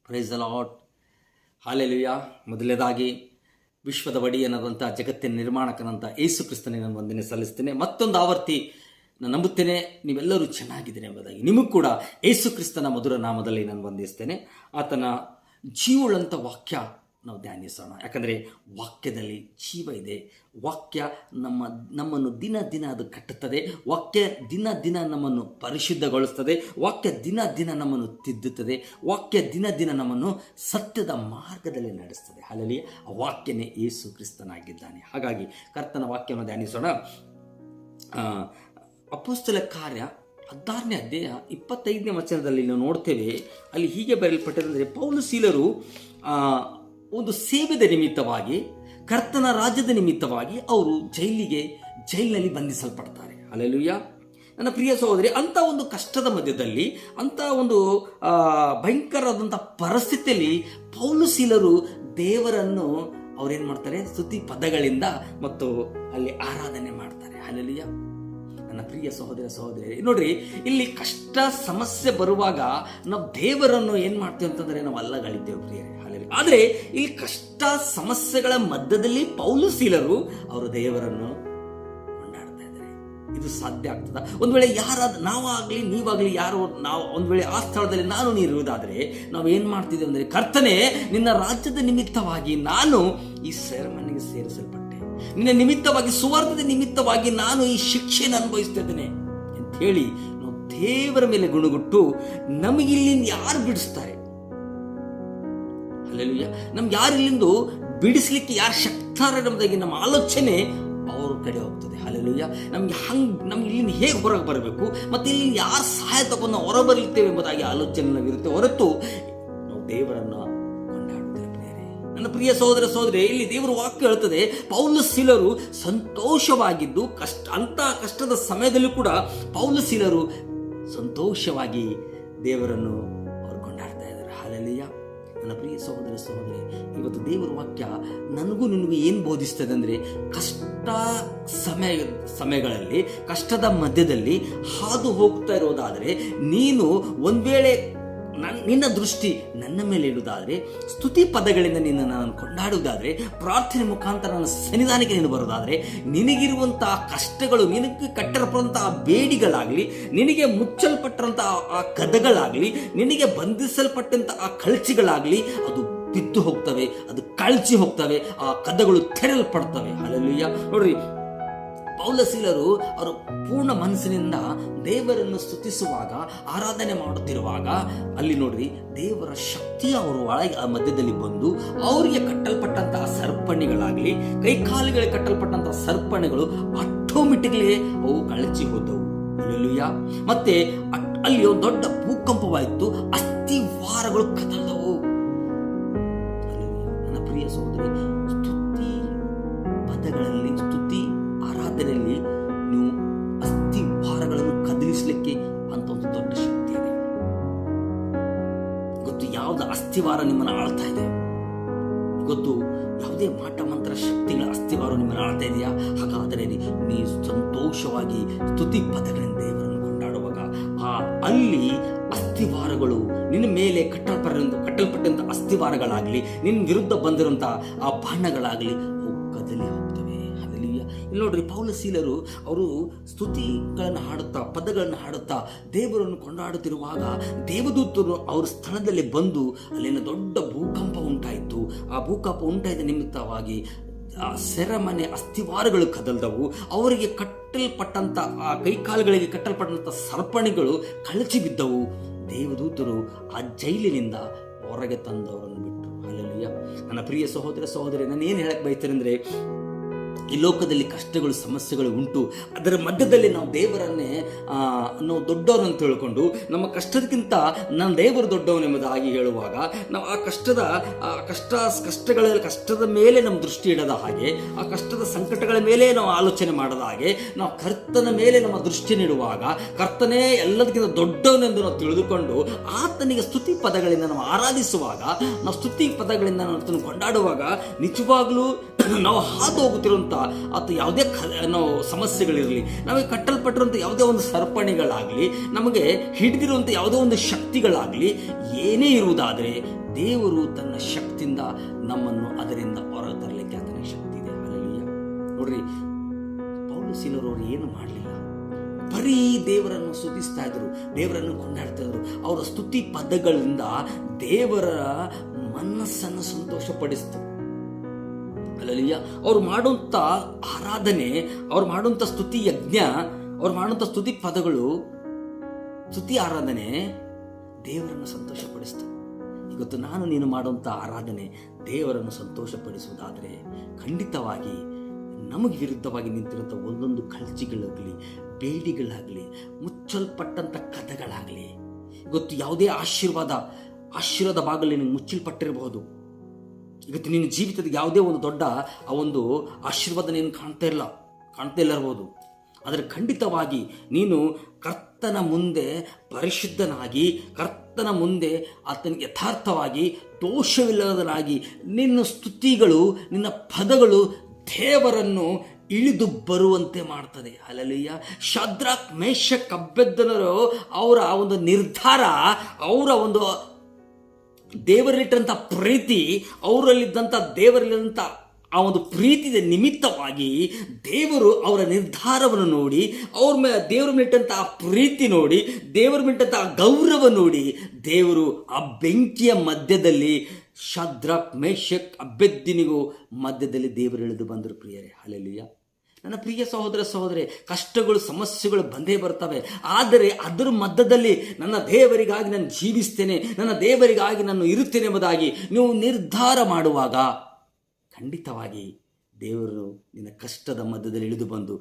Praise the lord. Hallelujah. ಮೊದಲನೇದಾಗಿ ವಿಶ್ವದ ಒಡೆಯನಾದಂಥ ಜಗತ್ತಿನ ನಿರ್ಮಾಣಕನಂತ ಯೇಸು ಕ್ರಿಸ್ತನಿಗೆ ನಾನು ವಂದನೆ ಸಲ್ಲಿಸ್ತೇನೆ. ಮತ್ತೊಂದು ಆವರ್ತಿ ನಾನು ನಂಬುತ್ತೇನೆ ನೀವೆಲ್ಲರೂ ಚೆನ್ನಾಗಿದ್ದೀರಿ ಎಂಬುದಾಗಿ. ನಿಮಗೂ ಕೂಡ ಯೇಸು ಕ್ರಿಸ್ತನ ಮಧುರ ನಾಮದಲ್ಲಿ ನಾನು ವಂದಿಸ್ತೇನೆ. ಆತನ ಜೀವವುಳ್ಳಂಥ ವಾಕ್ಯ ನಾವು ಧ್ಯಾನಿಸೋಣ. ಯಾಕಂದರೆ ವಾಕ್ಯದಲ್ಲಿ ಜೀವ ಇದೆ. ವಾಕ್ಯ ನಮ್ಮನ್ನು ದಿನ ದಿನ ಅದು ಕಟ್ಟುತ್ತದೆ. ವಾಕ್ಯ ದಿನ ದಿನ ನಮ್ಮನ್ನು ಪರಿಶುದ್ಧಗೊಳಿಸ್ತದೆ. ವಾಕ್ಯ ದಿನ ದಿನ ನಮ್ಮನ್ನು ತಿದ್ದುತ್ತದೆ. ವಾಕ್ಯ ದಿನ ದಿನ ನಮ್ಮನ್ನು ಸತ್ಯದ ಮಾರ್ಗದಲ್ಲಿ ನಡೆಸ್ತದೆ. ಹಾಲೆಲೂಯಾ. ಆ ವಾಕ್ಯನೇ ಯೇಸು ಕ್ರಿಸ್ತನಾಗಿದ್ದಾನೆ. ಹಾಗಾಗಿ ಕರ್ತನ ವಾಕ್ಯವನ್ನು ಧ್ಯಾನಿಸೋಣ. ಅಪೊಸ್ತಲ ಕಾರ್ಯ 16ನೇ ಅಧ್ಯಾಯ 25ನೇ ವಚನದಲ್ಲಿ ನಾವು ನೋಡ್ತೇವೆ. ಅಲ್ಲಿ ಹೀಗೆ ಬರೆಯಲ್ಪಟ್ಟಿದೆ, ಪೌಲ ಸೀಲರು ಒಂದು ಸೇವೆದ ನಿಮಿತ್ತವಾಗಿ, ಕರ್ತನ ರಾಜ್ಯದ ನಿಮಿತ್ತವಾಗಿ ಅವರು ಜೈಲಿನಲ್ಲಿ ಬಂಧಿಸಲ್ಪಡ್ತಾರೆ. ಹಲ್ಲೆಲೂಯಾ. ನನ್ನ ಪ್ರಿಯ ಸಹೋದರಿ, ಅಂಥ ಒಂದು ಕಷ್ಟದ ಮಧ್ಯದಲ್ಲಿ, ಅಂಥ ಒಂದು ಭಯಂಕರವಾದಂಥ ಪರಿಸ್ಥಿತಿಯಲ್ಲಿ ಪೌಲ ಸೀಲರು ದೇವರನ್ನು ಅವರೇನು ಮಾಡ್ತಾರೆ, ಸ್ತುತಿ ಪದಗಳಿಂದ ಮತ್ತು ಅಲ್ಲಿ ಆರಾಧನೆ ಮಾಡ್ತಾರೆ. ಹಲ್ಲೆಲೂಯಾ. ನನ್ನ ಪ್ರಿಯ ಸಹೋದರಿ ನೋಡ್ರಿ, ಇಲ್ಲಿ ಕಷ್ಟ ಸಮಸ್ಯೆ ಬರುವಾಗ ನಾವು ದೇವರನ್ನು ಏನು ಮಾಡ್ತೇವೆ ಅಂತಂದರೆ ನಾವು ಅಲ್ಲಗಳಿದ್ದೇವೆ ಪ್ರಿಯರೇ. ಹಾಲೆಲೂಯಾ. ಆದರೆ ಇಲ್ಲಿ ಕಷ್ಟ ಸಮಸ್ಯೆಗಳ ಮಧ್ಯದಲ್ಲಿ ಪೌಲ ಸೀಲರು ಅವರು ದೇವರನ್ನು ಕೊಂಡಾಡ್ತಾ ಇದ್ದಾರೆ. ಇದು ಸಾಧ್ಯ ಆಗ್ತದ? ಒಂದು ವೇಳೆ ನಾವಾಗಲಿ ನೀವಾಗಲಿ ನಾವು ಒಂದು ವೇಳೆ ಆ ಸ್ಥಳದಲ್ಲಿ ನೀನು ಇರುವುದಾದರೆ ನಾವು ಏನು ಮಾಡ್ತಿದ್ದೇವೆ ಅಂದರೆ, ಕರ್ತನೇ, ನಿನ್ನ ರಾಜ್ಯದ ನಿಮಿತ್ತವಾಗಿ ನಾನು ಈ ಸೆರೆಮನೆಗೆ ಸೇರಿಸಲ್ಪಟ್ಟೆ, ನಿನ್ನ ನಿಮಿತ್ತವಾಗಿ, ಸುವಾರ್ತೆಯ ನಿಮಿತ್ತವಾಗಿ ನಾನು ಈ ಶಿಕ್ಷೆಯನ್ನು ಅನುಭವಿಸ್ತಾ ಇದ್ದೇನೆ ಅಂತ ಹೇಳಿ ನಾವು ದೇವರ ಮೇಲೆ ಗುಣಗುಟ್ಟು ನಮಗೆ ಇಲ್ಲಿಂದ ಯಾರು ಬಿಡಿಸ್ತಾರೆ? ಹಲ್ಲೆಲೂಯಾ. ನಮ್ಗೆ ಯಾರು ಇಲ್ಲಿಂದ ಬಿಡಿಸ್ಲಿಕ್ಕೆ ಯಾರು ಶಕ್ತಾರ ಎಂಬುದಾಗಿ ನಮ್ಮ ಆಲೋಚನೆ ಅವ್ರ ಕಡೆ ಹೋಗ್ತದೆ. ಹಲ್ಲೆಲೂಯಾ. ನಮ್ಗೆ ಇಲ್ಲಿಂದ ಹೇಗೆ ಹೊರಗೆ ಬರಬೇಕು ಮತ್ತು ಇಲ್ಲಿಂದ ಯಾರು ಸಹಾಯ ತಗೊಂಡು ನಾವು ಹೊರ ಬರಲಿದ್ದೇವೆ ಎಂಬುದಾಗಿ ಆಲೋಚನೆ ನಾವಿರುತ್ತೆ ಹೊರತು ನಾವು ದೇವರನ್ನು ನನ್ನ ಪ್ರಿಯ ಸಹೋದರಿ, ಇಲ್ಲಿ ದೇವರ ವಾಕ್ಯ ಹೇಳ್ತದೆ, ಪೌಲ ಸೀಲರು ಸಂತೋಷವಾಗಿದ್ದು ಅಂಥ ಕಷ್ಟದ ಸಮಯದಲ್ಲೂ ಕೂಡ ಪೌಲ ಸೀಲರು ಸಂತೋಷವಾಗಿ ದೇವರನ್ನು ಅವರು ಕೊಂಡಾಡ್ತಾ ಇದ್ದಾರೆ. ಹಲ್ಲೆಲೂಯಾ. ನನ್ನ ಪ್ರಿಯ ಸಹೋದರಿ, ಇವತ್ತು ದೇವರ ವಾಕ್ಯ ನನಗೂ ನಿನಗೂ ಏನು ಬೋಧಿಸ್ತದೆ ಅಂದರೆ, ಕಷ್ಟ ಸಮಯಗಳಲ್ಲಿ, ಕಷ್ಟದ ಮಧ್ಯದಲ್ಲಿ ಹಾದು ಹೋಗ್ತಾ ಇರೋದಾದರೆ, ನೀನು ಒಂದು ವೇಳೆ ನಿನ್ನ ದೃಷ್ಟಿ ನನ್ನ ಮೇಲೆ ಇಡುವುದಾದರೆ, ಸ್ತುತಿ ಪದಗಳಿಂದ ನಾನು ಕೊಂಡಾಡುವುದಾದರೆ, ಪ್ರಾರ್ಥನೆ ಮುಖಾಂತರ ನನ್ನ ಸನ್ನಿಧಾನಕ್ಕೆ ನೀನು ಬರೋದಾದರೆ, ನಿನಗಿರುವಂತಹ ಕಷ್ಟಗಳು, ನಿನಗೆ ಕಟ್ಟಲ್ಪಟ್ಟಂತಹ ಬೇಡಿಗಳಾಗಲಿ, ನಿನಗೆ ಮುಚ್ಚಲ್ಪಟ್ಟಂತಹ ಆ ಕದಗಳಾಗಲಿ, ನಿನಗೆ ಬಂಧಿಸಲ್ಪಟ್ಟಂತಹ ಆ ಕಳಚಿಗಳಾಗಲಿ, ಅದು ಬಿದ್ದು ಹೋಗ್ತವೆ, ಅದು ಕಳಚಿ ಹೋಗ್ತವೆ, ಆ ಕದಗಳು ತೆರಲ್ಪಡ್ತವೆ. ಹಲ್ಲೆಲೂಯಾ. ನೋಡ್ರಿ, ಪೌಲ ಸೀಲರು ಅವರು ಪೂರ್ಣ ಮನಸ್ಸಿನಿಂದ ದೇವರನ್ನು ಸ್ತುತಿಸುವಾಗ, ಆರಾಧನೆ ಮಾಡುತ್ತಿರುವಾಗ ಅಲ್ಲಿ ನೋಡ್ರಿ, ದೇವರ ಶಕ್ತಿ ಅವರ ಒಳಗೆ ಆ ಮಧ್ಯದಲ್ಲಿ ಬಂದು ಅವರಿಗೆ ಕಟ್ಟಲ್ಪಟ್ಟಂತಹ ಸರಪಣಿಗಳಾಗಲಿ, ಕೈಕಾಲುಗಳಿಗೆ ಕಟ್ಟಲ್ಪಟ್ಟಂತಹ ಸರಪಣಿಗಳು ಆಟೋಮೆಟಿಕ್ಲಿ ಅವು ಕಳಚಿ ಹೋದವು. ಹಲ್ಲೆಲೂಯಾ. ಮತ್ತೆ ಅಲ್ಲಿ ಒಂದು ದೊಡ್ಡ ಭೂಕಂಪವಾಯಿತು, ಅಸ್ಥಿವಾರಗಳು ಕದಲದವು. ನನ್ನ ಪ್ರಿಯ ಸಹೋದರಿ, ಸ್ತುತಿ ಪದಗಳಲ್ಲಿ, ಸ್ತುತಿ ಆರಾಧನೆಯಲ್ಲಿ ನೀವು ಅಸ್ಥಿವಾರಗಳನ್ನು ಕದಲಿಸಲಿಕ್ಕೆ ಅಂತ ಒಂದು ದೊಡ್ಡ ಶಕ್ತಿ ಇದೆ. ಗೊತ್ತು ಯಾವ್ದು ಅಸ್ಥಿವಾರ ನಿಮ್ಮನ್ನು ಆಳ್ತಾ ಇದೆ? ಗೊತ್ತು ಯಾವುದೇ ಮಾಟ ಮಂತ್ರ ಶಕ್ತಿಗಳ ಅಸ್ಥಿವಾರ ನಿಮ್ಮನ್ನು ಆಳ್ತಾ ಇದೆಯಾ? ಹಾಗಾದರೆ ನೀವು ಸಂತೋಷವಾಗಿ ಸ್ತುತಿ ಪದಗಳಿಂದ ದೇವರನ್ನು ಕೊಂಡಾಡುವಾಗ ಅಲ್ಲಿ ಅಸ್ಥಿವಾರಗಳು ನಿನ್ನ ಮೇಲೆ ಕಟ್ಟಲ್ಪಟ್ಟಂತ ಅಸ್ಥಿವಾರಗಳಾಗಲಿ, ನಿನ್ನ ವಿರುದ್ಧ ಬಂದಿರುವಂತಹ ಆ ಬಾಣಗಳಾಗಲಿ ಕದಲಿ ಹೋಗ್ತವೆ. ಇಲ್ಲಿ ನೋಡ್ರಿ, ಪೌಲ ಸೀಲರು ಅವರು ಸ್ತುತಿಗಳನ್ನು ಹಾಡುತ್ತಾ, ಪದಗಳನ್ನು ಹಾಡುತ್ತಾ ದೇವರನ್ನು ಕೊಂಡಾಡುತ್ತಿರುವಾಗ ದೇವದೂತರು ಅವ್ರ ಸ್ಥಳದಲ್ಲಿ ಬಂದು ಅಲ್ಲಿನ ದೊಡ್ಡ ಭೂಕಂಪ ಉಂಟಾಯಿತು. ಆ ಭೂಕಂಪ ಉಂಟಾದ ನಿಮಿತ್ತವಾಗಿ ಆ ಸೆರೆಮನೆ ಅಸ್ಥಿವಾರಗಳು ಕದಲ್ದವು. ಅವರಿಗೆ ಕಟ್ಟಲ್ಪಟ್ಟಂತ ಆ ಕೈಕಾಲುಗಳಿಗೆ ಕಟ್ಟಲ್ಪಟ್ಟಂತ ಸರಪಣಿಗಳು ಕಳಚಿ ಬಿದ್ದವು. ದೇವದೂತರು ಆ ಜೈಲಿನಿಂದ ಹೊರಗೆ ತಂದವರನ್ನು ಬಿಟ್ಟರು. ಹಲ್ಲೆಲೂಯಾ. ನನ್ನ ಪ್ರಿಯ ಸಹೋದರಿ, ನಾನು ಏನು ಹೇಳಕ್ ಬಯಸ್ತೇನೆ ಅಂದರೆ, ಈ ಲೋಕದಲ್ಲಿ ಕಷ್ಟಗಳು, ಸಮಸ್ಯೆಗಳು ಉಂಟು. ಅದರ ಮಧ್ಯದಲ್ಲಿ ನಾವು ದೇವರನ್ನೇ ನಾವು ದೊಡ್ಡವರು ಅಂತ ತಿಳ್ಕೊಂಡು, ನಮ್ಮ ಕಷ್ಟಕ್ಕಿಂತ ನಾನು ದೇವರು ದೊಡ್ಡವನು ಎಂಬುದಾಗಿ ಹೇಳುವಾಗ, ನಾವು ಆ ಕಷ್ಟದ ಮೇಲೆ ನಮ್ಮ ದೃಷ್ಟಿ ಇಡದ ಹಾಗೆ, ಆ ಕಷ್ಟದ ಸಂಕಟಗಳ ಮೇಲೆ ನಾವು ಆಲೋಚನೆ ಮಾಡದ ಹಾಗೆ, ನಾವು ಕರ್ತನ ಮೇಲೆ ನಮ್ಮ ದೃಷ್ಟಿ ನೀಡುವಾಗ, ಕರ್ತನೇ ಎಲ್ಲದಕ್ಕಿಂತ ದೊಡ್ಡವನೆಂದು ನಾವು ತಿಳಿದುಕೊಂಡು ಆತನಿಗೆ ಸ್ತುತಿ ಪದಗಳಿಂದ ನಾವು ಆರಾಧಿಸುವಾಗ, ನಾವು ಸ್ತುತಿ ಪದಗಳಿಂದ ನಾವು ಕೊಂಡಾಡುವಾಗ, ನಿಜವಾಗ್ಲೂ ನಾವು ಹಾದು ಹೋಗುತ್ತಿರುವಂಥ ಅಥವಾ ಯಾವುದೇ ನಾವು ಸಮಸ್ಯೆಗಳಿರಲಿ, ನಮಗೆ ಕಟ್ಟಲ್ಪಟ್ಟಿರುವಂಥ ಯಾವುದೇ ಒಂದು ಸರಪಣಿಗಳಾಗಲಿ, ನಮಗೆ ಹಿಡಿದಿರುವಂಥ ಯಾವುದೋ ಒಂದು ಶಕ್ತಿಗಳಾಗಲಿ, ಏನೇ ಇರುವುದಾದರೆ ದೇವರು ತನ್ನ ಶಕ್ತಿಯಿಂದ ನಮ್ಮನ್ನು ಅದರಿಂದ ಹೊರಗೆ ತರಲಿಕ್ಕೆ ಆತನ ಶಕ್ತಿ ಇದೆ. ಹಲ್ಲೆಲೂಯಾ. ನೋಡ್ರಿ, ಪೌಲ ಸೀಲರವರು ಏನು ಮಾಡಲಿಲ್ಲ, ಬರೀ ದೇವರನ್ನು ಸ್ತುತಿಸ್ತಾ ಇದ್ರು, ದೇವರನ್ನು ಕೊಂಡಾಡ್ತಾ ಇದ್ರು. ಅವರ ಸ್ತುತಿ ಪದಗಳಿಂದ ದೇವರ ಮನಸ್ಸನ್ನು ಸಂತೋಷಪಡಿಸ್ತು. ಹಲ್ಲೆಲೂಯಾ. ಅವ್ರು ಮಾಡುವಂಥ ಆರಾಧನೆ, ಅವ್ರು ಮಾಡುವಂಥ ಸ್ತುತಿ ಯಜ್ಞ, ಅವ್ರು ಮಾಡುವಂಥ ಸ್ತುತಿ ಪದಗಳು, ಸ್ತುತಿ ಆರಾಧನೆ ದೇವರನ್ನು ಸಂತೋಷಪಡಿಸ್ತು. ಇವತ್ತು ನಾನು ನೀನು ಮಾಡುವಂಥ ಆರಾಧನೆ ದೇವರನ್ನು ಸಂತೋಷಪಡಿಸುವುದಾದರೆ ಖಂಡಿತವಾಗಿ ನಮಗೆ ವಿರುದ್ಧವಾಗಿ ನಿಂತಿರುವಂಥ ಒಂದೊಂದು ಕಳಚಿಗಳಾಗಲಿ, ಬೇಡಿಗಳಾಗಲಿ, ಮುಚ್ಚಲ್ಪಟ್ಟಂಥ ಕಥೆಗಳಾಗಲಿ, ಇವತ್ತು ಯಾವುದೇ ಆಶೀರ್ವಾದ ಬಾಗಿಲು ನಿನಗೆ ಮುಚ್ಚಲ್ಪಟ್ಟಿರಬಹುದು. ಇವತ್ತು ನಿನ್ನ ಜೀವಿತದ ಯಾವುದೇ ಒಂದು ದೊಡ್ಡ ಆ ಒಂದು ಆಶೀರ್ವಾದ ನೀನು ಕಾಣ್ತಾ ಇಲ್ಲ ಇರ್ಬೋದು. ಆದರೆ ಖಂಡಿತವಾಗಿ ನೀನು ಕರ್ತನ ಮುಂದೆ ಪರಿಶುದ್ಧನಾಗಿ, ಕರ್ತನ ಮುಂದೆ ಆತನಿಗೆ ಯಥಾರ್ಥವಾಗಿ, ದೋಷವಿಲ್ಲದನಾಗಿ ನಿನ್ನ ಸ್ತುತಿಗಳು, ನಿನ್ನ ಪದಗಳು ದೇವರನ್ನು ಇಳಿದು ಬರುವಂತೆ ಮಾಡ್ತದೆ. ಹಲ್ಲೆಲೂಯಾ. ಶದ್ರಕ್, ಮೇಷಕ್, ಅಬೇದ್ನೆಗೋ ಅವರ ಒಂದು ನಿರ್ಧಾರ, ಅವರ ಒಂದು ದೇವರಲ್ಲಿಟ್ಟಂಥ ಪ್ರೀತಿ, ದೇವರಲ್ಲಿದ್ದಂಥ ಆ ಒಂದು ಪ್ರೀತಿಯ ನಿಮಿತ್ತವಾಗಿ ದೇವರು ಅವರ ನಿರ್ಧಾರವನ್ನು ನೋಡಿ, ದೇವರ ಮೇಲಿಟ್ಟಂಥ ಆ ಪ್ರೀತಿ ನೋಡಿ, ದೇವರ ಮೇಲಿಟ್ಟಂಥ ಆ ಗೌರವ ನೋಡಿ, ದೇವರು ಆ ಬೆಂಕಿಯ ಮಧ್ಯದಲ್ಲಿ ಶದ್ರಕ್, ಮೇಷಕ್, ಅಬೇದ್ನೆಗೋ ಮಧ್ಯದಲ್ಲಿ ದೇವರು ಇಳಿದು ಬಂದರು. ಪ್ರಿಯರೇ, ಹಲ್ಲೆಲೂಯಾ. ನನ್ನ ಪ್ರಿಯ ಸಹೋದರ ಸಹೋದರಿ, ಕಷ್ಟಗಳು, ಸಮಸ್ಯೆಗಳು ಬಂದೇ ಬರ್ತವೆ. ಆದರೆ ಅದರ ಮಧ್ಯದಲ್ಲಿ ನನ್ನ ದೇವರಿಗಾಗಿ ನಾನು ಜೀವಿಸ್ತೇನೆ, ನನ್ನ ದೇವರಿಗಾಗಿ ನಾನು ಇರುತ್ತೇನೆ ಎಂಬುದಾಗಿ ನೀವು ನಿರ್ಧಾರ ಮಾಡುವಾಗ ಖಂಡಿತವಾಗಿ ದೇವರು ನಿನ್ನ ಕಷ್ಟದ ಮಧ್ಯದಲ್ಲಿ ಇಳಿದು ಬಂದು